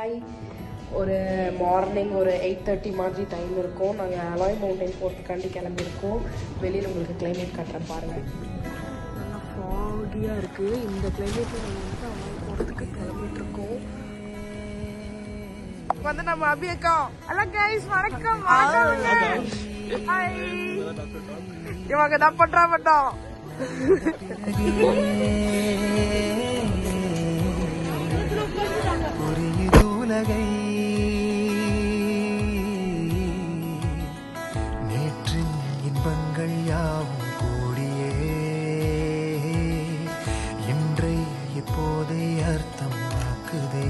Hi. ஒரு morning ஒரு 8:30 மாதிரி டைம் இருக்கும். நாங்கள் அலாய் மவுண்டைன் போகிறதுக்காண்டி கிளம்பியிருக்கோம். வெளியில் உங்களுக்கு கிளைமேட் காட்டுறேன் பாருங்கள். நல்லா ஃபாகியாக இருக்குது. இந்த கிளைமேட்டில் நாங்கள் வந்து அலாய் போகிறதுக்கு கிளம்பிட்டுருக்கோம். வந்து நம்ம அபியக்கா ஹலோ கைஸ் வணக்கம். இவங்க தான் பண்றா பண்ணோம். உலகை நேற்றின் இன்பங்கள் யாவும் கூடியே இன்றை இப்போதை அர்த்தம் ஆக்குதே.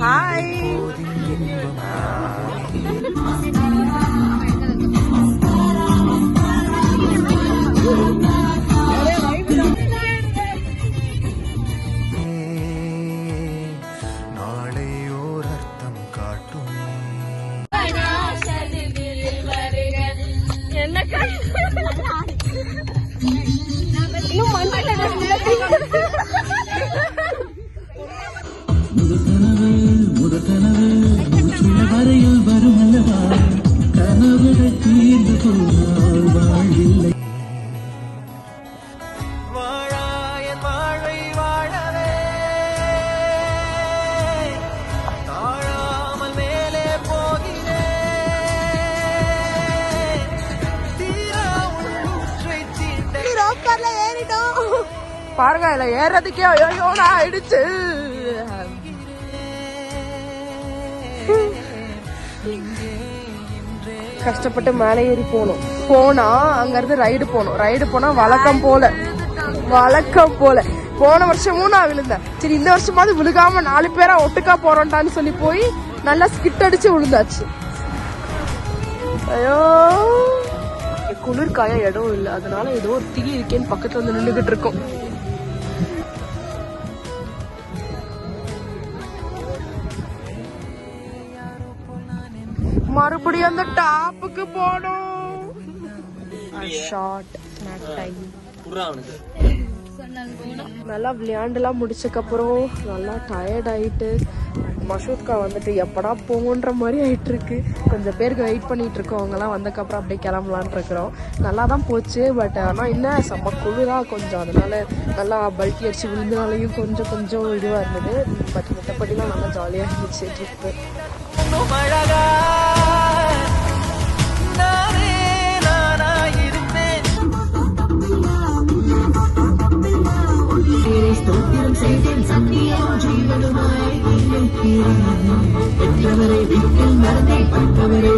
ஹாய். நாளை ஓர் அர்த்தம் காட்டுமே. என்ன வரையில் வரும் அல்லவா கனவுகள் தீர்ந்து போனால் வாழ்வில்லை. வாழாயன் வாழ்வை வாழவே தாழாமல் மேலே போகிறேன். தீரா உள்ளூற்றை தீண்ட ரோப்பர்ல ஏறிட்டோம் பாருங்க. இதுல ஏறதுக்கே ஐயோனா ஆயிடுச்சு. கஷ்டப்பட்டு மேலே ஏறி போனா அங்க இருந்து ரைடு போனா வழக்கம் போல போன வருஷமும் நான் விழுந்தேன். சரி இந்த வருஷமாவது விழுகாம 4 பேரா ஒட்டுக்கா போறோம்டான்னு சொல்லி போய் நல்லா ஸ்கிட் அடிச்சு விழுந்தாச்சு. ஐயோ குளிர்காய இடம் இல்லை, அதனால ஏதோ ஒரு தீ இருக்கேன்னு பக்கத்துல வந்து நின்றுகிட்டு இருக்கோம். மறுபடியும் அந்த டாப்புக்கு போனோம். Short snack time. நல்லா விளையாண்டுலாம் முடிச்சக்கப்புறம் நல்லா டயர்ட் ஆயிட்டு மஷூத்கா வந்துட்டு எப்படா போங்கன்ற மாதிரி ஆயிட்டு இருக்கு. கொஞ்சம் பேருக்கு வெயிட் பண்ணிட்டு இருக்கோம். அவங்கலாம் வந்தக்கப்புறம் அப்படியே கிளம்பலான் இருக்கிறோம். நல்லா தான் போச்சு. பட் ஆனால் இன்னும் செம்ம குளிரா கொஞ்சம், அதனால நல்லா பல்ட்டி அடிச்சு விழுந்தனாலையும் கொஞ்சம் இதுவாக இருந்தது. பட் மற்றபடிலாம் நல்லா ஜாலியாக இருந்துச்சு ட்ரிப்பு. ஸ்தோத்திரம் செய்தேன் சத்தியம் ஜீவனுமாய் பெற்றவரை வீட்டில் மறந்தே பட்டவரை